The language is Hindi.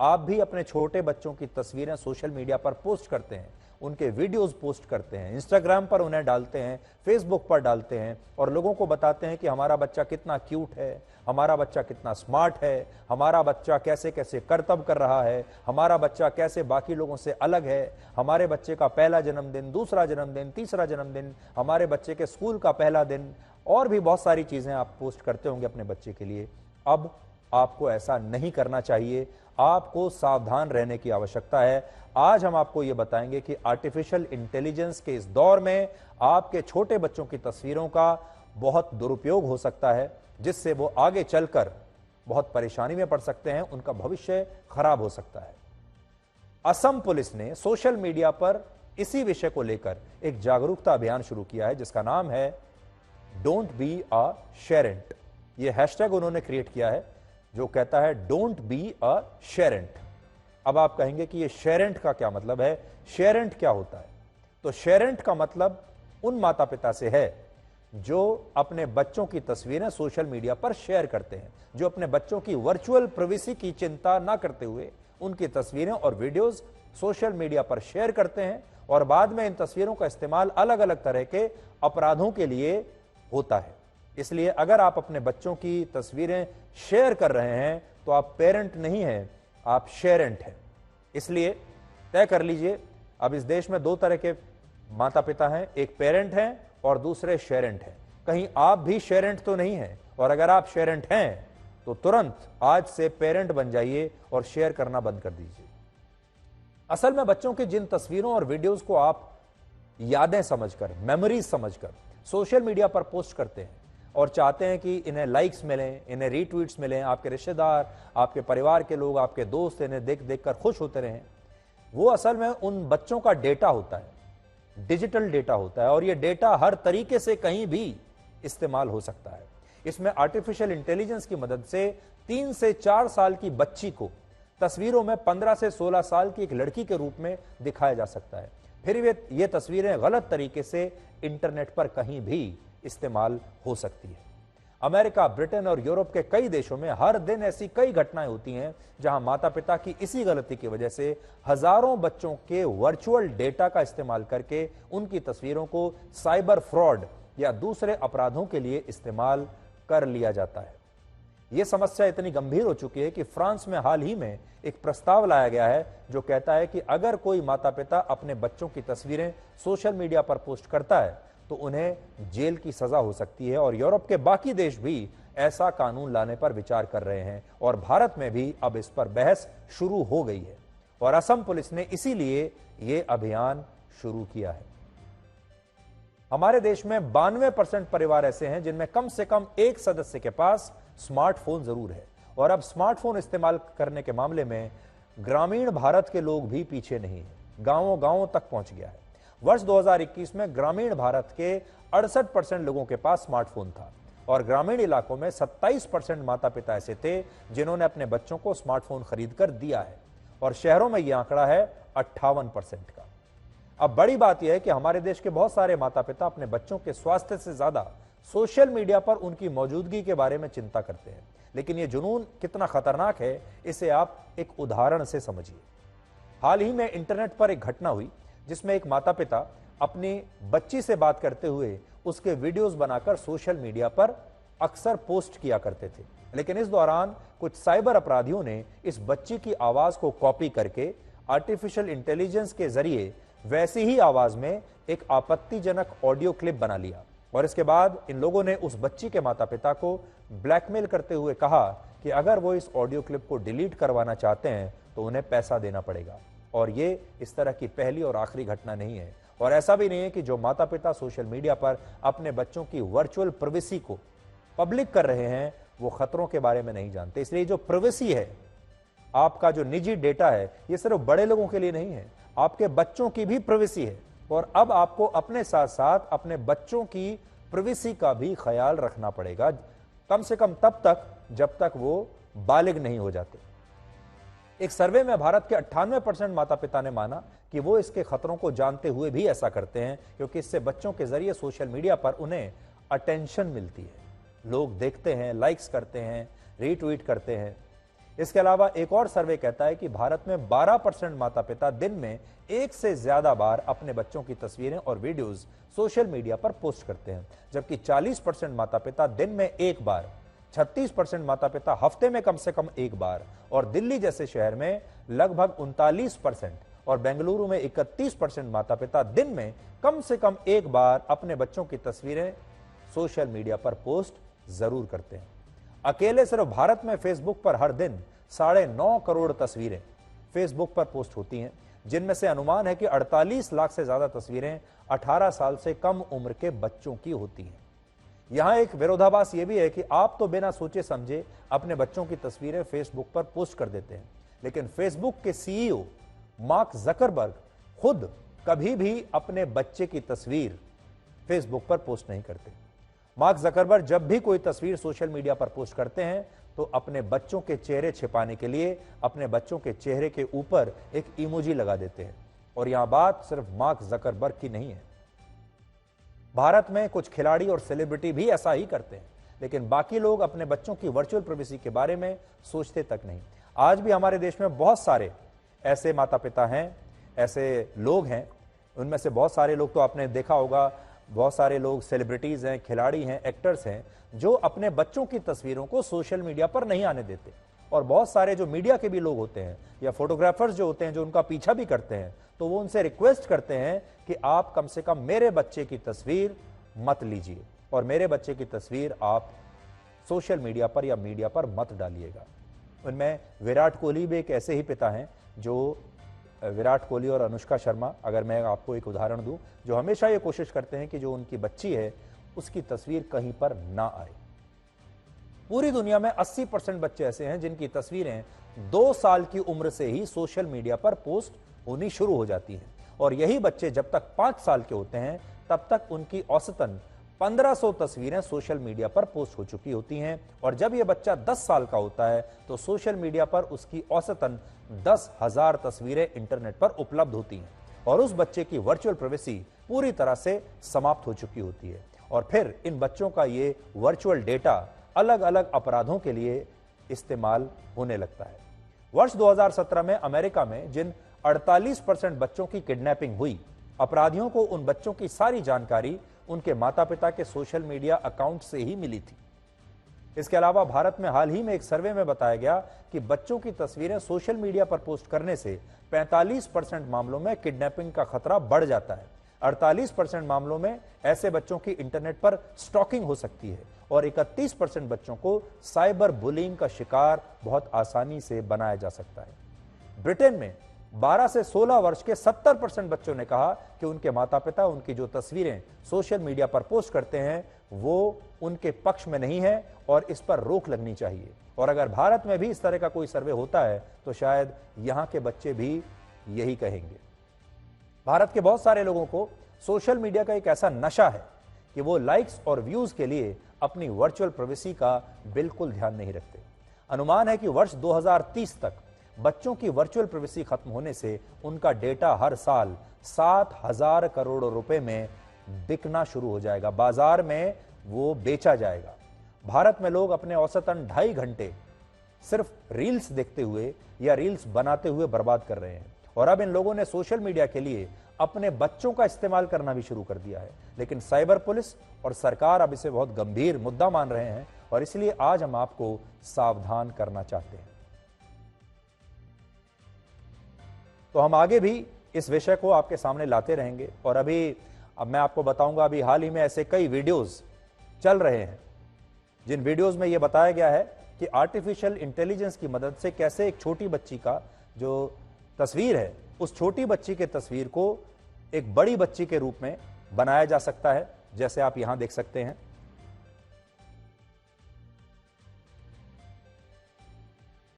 आप भी अपने छोटे बच्चों की तस्वीरें सोशल मीडिया पर पोस्ट करते हैं, उनके वीडियोस पोस्ट करते हैं, इंस्टाग्राम पर उन्हें डालते हैं, फेसबुक पर डालते हैं और लोगों को बताते हैं कि हमारा बच्चा कितना क्यूट है, हमारा बच्चा कितना स्मार्ट है, हमारा बच्चा कैसे कैसे करतब कर रहा है, हमारा बच्चा कैसे बाकी लोगों से अलग है, हमारे बच्चे का पहला जन्मदिन, दूसरा जन्मदिन, तीसरा जन्मदिन, हमारे बच्चे के स्कूल का पहला दिन और भी बहुत सारी चीजें आप पोस्ट करते होंगे अपने बच्चे के लिए। अब आपको ऐसा नहीं करना चाहिए, आपको सावधान रहने की आवश्यकता है। आज हम आपको यह बताएंगे कि आर्टिफिशियल इंटेलिजेंस के इस दौर में आपके छोटे बच्चों की तस्वीरों का बहुत दुरुपयोग हो सकता है, जिससे वो आगे चलकर बहुत परेशानी में पड़ सकते हैं, उनका भविष्य खराब हो सकता है। असम पुलिस ने सोशल मीडिया पर इसी विषय को लेकर एक जागरूकता अभियान शुरू किया है, जिसका नाम है डोंट बी अ शेरेंट। यह हैशटैग उन्होंने क्रिएट किया है जो कहता है डोंट बी अ शेरेंट। अब आप कहेंगे कि ये शेरेंट का क्या मतलब है, शेरेंट क्या होता है? तो शेरेंट का मतलब उन माता पिता से है जो अपने बच्चों की तस्वीरें सोशल मीडिया पर शेयर करते हैं, जो अपने बच्चों की वर्चुअल प्राइवेसी की चिंता ना करते हुए उनकी तस्वीरें और वीडियोस सोशल मीडिया पर शेयर करते हैं और बाद में इन तस्वीरों का इस्तेमाल अलग अलग तरह के अपराधों के लिए होता है। इसलिए अगर आप अपने बच्चों की तस्वीरें शेयर कर रहे हैं तो आप पेरेंट नहीं हैं, आप शेरेंट हैं। इसलिए तय कर लीजिए, अब इस देश में दो तरह के माता पिता हैं, एक पेरेंट हैं और दूसरे शेरेंट हैं। कहीं आप भी शेरेंट तो नहीं हैं, और अगर आप शेरेंट हैं तो तुरंत आज से पेरेंट बन जाइए और शेयर करना बंद कर दीजिए। असल में बच्चों की जिन तस्वीरों और वीडियोस को आप यादें समझकर, मेमोरीज समझकर सोशल मीडिया पर पोस्ट करते हैं और चाहते हैं कि इन्हें लाइक्स मिलें, इन्हें रीट्वीट्स मिलें, आपके रिश्तेदार, आपके परिवार के लोग, आपके दोस्त इन्हें देख देख कर खुश होते रहें, वो असल में उन बच्चों का डेटा होता है, डिजिटल डेटा होता है और ये डेटा हर तरीके से कहीं भी इस्तेमाल हो सकता है। इसमें आर्टिफिशियल इंटेलिजेंस की मदद से 3 से 4 साल की बच्ची को तस्वीरों में 15 से 16 साल की एक लड़की के रूप में दिखाया जा सकता है। फिर ये तस्वीरें गलत तरीके से इंटरनेट पर कहीं भी इस्तेमाल हो सकती है। अमेरिका, ब्रिटेन और यूरोप के कई देशों में हर दिन ऐसी कई घटनाएं होती हैं जहां माता पिता की इसी गलती की वजह से हजारों बच्चों के वर्चुअल डेटा का इस्तेमाल करके उनकी तस्वीरों को साइबर फ्रॉड या दूसरे अपराधों के लिए इस्तेमाल कर लिया जाता है। यह समस्या इतनी गंभीर हो चुकी है कि फ्रांस में हाल ही में एक प्रस्ताव लाया गया है जो कहता है कि अगर कोई माता पिता अपने बच्चों की तस्वीरें सोशल मीडिया पर पोस्ट करता है तो उन्हें जेल की सजा हो सकती है। और यूरोप के बाकी देश भी ऐसा कानून लाने पर विचार कर रहे हैं और भारत में भी अब इस पर बहस शुरू हो गई है और असम पुलिस ने इसीलिए यह अभियान शुरू किया है। हमारे देश में 92% परिवार ऐसे हैं जिनमें कम से कम एक सदस्य के पास स्मार्टफोन जरूर है और अब स्मार्टफोन इस्तेमाल करने के मामले में ग्रामीण भारत के लोग भी पीछे नहीं है, गांवों गांवों तक पहुंच गया है। वर्ष 2021 में ग्रामीण भारत के 68% लोगों के पास स्मार्टफोन था और ग्रामीण इलाकों में 27% माता पिता ऐसे थे जिन्होंने अपने बच्चों को स्मार्टफोन खरीद कर दिया है और शहरों में यह आंकड़ा है 58% का। अब बड़ी बात यह है कि हमारे देश के बहुत सारे माता पिता अपने बच्चों के स्वास्थ्य से ज्यादा सोशल मीडिया पर उनकी मौजूदगी के बारे में चिंता करते हैं। लेकिन यह जुनून कितना खतरनाक है, इसे आप एक उदाहरण से समझिए। हाल ही में इंटरनेट पर एक घटना हुई जिसमें एक माता पिता अपनी बच्ची से बात करते हुए उसके वीडियोस बनाकर सोशल मीडिया पर अक्सर पोस्ट किया करते थे। लेकिन इस दौरान कुछ साइबर अपराधियों ने इस बच्ची की आवाज को कॉपी करके आर्टिफिशियल इंटेलिजेंस के जरिए वैसी ही आवाज में एक आपत्तिजनक ऑडियो क्लिप बना लिया और इसके बाद इन लोगों ने उस बच्ची के माता पिता को ब्लैकमेल करते हुए कहा कि अगर वो इस ऑडियो क्लिप को डिलीट करवाना चाहते हैं तो उन्हें पैसा देना पड़ेगा। और ये इस तरह की पहली और आखिरी घटना नहीं है और ऐसा भी नहीं है कि जो माता पिता सोशल मीडिया पर अपने बच्चों की वर्चुअल प्राइवेसी को पब्लिक कर रहे हैं वो खतरों के बारे में नहीं जानते। इसलिए जो प्राइवेसी है, आपका जो निजी डेटा है, ये सिर्फ बड़े लोगों के लिए नहीं है, आपके बच्चों की भी प्राइवेसी है और अब आपको अपने साथ साथ अपने बच्चों की प्राइवेसी का भी ख्याल रखना पड़ेगा, कम से कम तब तक जब तक वो बालिग नहीं हो जाते। एक सर्वे में भारत के 98% माता पिता ने माना कि वो इसके खतरों को जानते हुए भी ऐसा करते हैं क्योंकि इससे बच्चों के जरिए सोशल मीडिया पर उन्हें अटेंशन मिलती है, लोग देखते हैं, लाइक्स करते हैं, रीट्वीट करते हैं। इसके अलावा एक और सर्वे कहता है कि भारत में 12% माता पिता दिन में एक से ज्यादा बार अपने बच्चों की तस्वीरें और वीडियोस सोशल मीडिया पर पोस्ट करते हैं, जबकि 40% माता पिता दिन में एक बार, 36% माता पिता हफ्ते में कम से कम एक बार, और दिल्ली जैसे शहर में लगभग 39% और बेंगलुरु में 31% माता पिता दिन में कम से कम एक बार अपने बच्चों की तस्वीरें सोशल मीडिया पर पोस्ट जरूर करते हैं। अकेले सिर्फ भारत में फेसबुक पर हर दिन 9.5 करोड़ तस्वीरें फेसबुक पर पोस्ट होती हैं, जिनमें से अनुमान है कि 48 लाख से ज्यादा तस्वीरें 18 साल से कम उम्र के बच्चों की होती हैं। यहां एक विरोधाभास यह भी है कि आप तो बिना सोचे समझे अपने बच्चों की तस्वीरें फेसबुक पर पोस्ट कर देते हैं, लेकिन फेसबुक के सीईओ मार्क जकरबर्ग खुद कभी भी अपने बच्चे की तस्वीर फेसबुक पर पोस्ट नहीं करते। मार्क जकरबर्ग जब भी कोई तस्वीर सोशल मीडिया पर पोस्ट करते हैं तो अपने बच्चों के चेहरे छिपाने के लिए अपने बच्चों के चेहरे के ऊपर एक इमोजी लगा देते हैं। और यहां बात सिर्फ मार्क जकरबर्ग की नहीं है, भारत में कुछ खिलाड़ी और सेलिब्रिटी भी ऐसा ही करते हैं, लेकिन बाकी लोग अपने बच्चों की वर्चुअल प्राइवेसी के बारे में सोचते तक नहीं। आज भी हमारे देश में बहुत सारे ऐसे माता पिता हैं, ऐसे लोग हैं, उनमें से बहुत सारे लोग तो आपने देखा होगा, बहुत सारे लोग सेलिब्रिटीज हैं, खिलाड़ी हैं, एक्टर्स हैं, जो अपने बच्चों की तस्वीरों को सोशल मीडिया पर नहीं आने देते। और बहुत सारे जो मीडिया के भी लोग होते हैं या फोटोग्राफर्स जो होते हैं, जो उनका पीछा भी करते हैं, तो वो उनसे रिक्वेस्ट करते हैं कि आप कम से कम मेरे बच्चे की तस्वीर मत लीजिए और मेरे बच्चे की तस्वीर आप सोशल मीडिया पर या मीडिया पर मत डालिएगा। उनमें विराट कोहली भी एक ऐसे ही पिता हैं, जो विराट कोहली और अनुष्का शर्मा, अगर मैं आपको एक उदाहरण दूं, जो हमेशा ये कोशिश करते हैं कि जो उनकी बच्ची है उसकी तस्वीर कहीं पर ना आए। पूरी दुनिया में 80% बच्चे ऐसे हैं जिनकी तस्वीरें 2 साल की उम्र से ही सोशल मीडिया पर पोस्ट होनी शुरू हो जाती हैं, और यही बच्चे जब तक 5 साल के होते हैं तब तक उनकी औसतन 1500 तस्वीरें सोशल मीडिया पर पोस्ट हो चुकी होती हैं, और जब यह बच्चा 10 साल का होता है तो सोशल मीडिया पर उसकी औसतन 10,000 तस्वीरें इंटरनेट पर उपलब्ध होती हैं, और उस बच्चे की वर्चुअल प्राइवेसी पूरी तरह से समाप्त हो चुकी होती है। और फिर इन बच्चों का ये वर्चुअल डेटा अलग अलग अपराधों के लिए इस्तेमाल होने लगता है। वर्ष 2017 में अमेरिका में जिन 48% बच्चों की किडनैपिंग हुई, अपराधियों को उन बच्चों की सारी जानकारी उनके माता पिता के सोशल मीडिया अकाउंट से ही मिली थी। इसके अलावा भारत में हाल ही में एक सर्वे में बताया गया कि बच्चों की तस्वीरें सोशल मीडिया पर पोस्ट करने से 45% मामलों में किडनैपिंग का खतरा बढ़ जाता है, 48% मामलों में ऐसे बच्चों की इंटरनेट पर स्टॉकिंग हो सकती है, और 31% बच्चों को साइबर बुलिंग का शिकार बहुत आसानी से बनाया जा सकता है। ब्रिटेन में 12 से 16 वर्ष के 70% बच्चों ने कहा कि उनके माता पिता उनकी जो तस्वीरें सोशल मीडिया पर पोस्ट करते हैं वो उनके पक्ष में नहीं है और इस पर रोक लगनी चाहिए। और अगर भारत में भी इस तरह का कोई सर्वे होता है तो शायद यहां के बच्चे भी यही कहेंगे। भारत के बहुत सारे लोगों को सोशल मीडिया का एक ऐसा नशा है कि वो लाइक्स और व्यूज के लिए अपनी वर्चुअल प्राइवेसी का बिल्कुल ध्यान नहीं रखते। अनुमान है कि वर्ष 2030 तक बच्चों की वर्चुअल प्राइवेसी खत्म होने से उनका डेटा हर साल 7,000 करोड़ रुपए में बिकना शुरू हो जाएगा, बाजार में वो बेचा जाएगा। भारत में लोग अपने औसतन 2.5 घंटे सिर्फ रील्स देखते हुए या रील्स बनाते हुए बर्बाद कर रहे हैं, और अब इन लोगों ने सोशल मीडिया के लिए अपने बच्चों का इस्तेमाल करना भी शुरू कर दिया है। लेकिन साइबर पुलिस और सरकार अब इसे बहुत गंभीर मुद्दा मान रहे हैं, और इसलिए आज हम आपको सावधान करना चाहते हैं। तो हम आगे भी इस विषय को आपके सामने लाते रहेंगे, और अब मैं आपको बताऊंगा, अभी हाल ही में ऐसे कई वीडियोस चल रहे हैं जिन वीडियोस में यह बताया गया है कि आर्टिफिशियल इंटेलिजेंस की मदद से कैसे एक छोटी बच्ची का जो तस्वीर है, उस छोटी बच्ची के तस्वीर को एक बड़ी बच्ची के रूप में बनाया जा सकता है, जैसे आप यहां देख सकते हैं।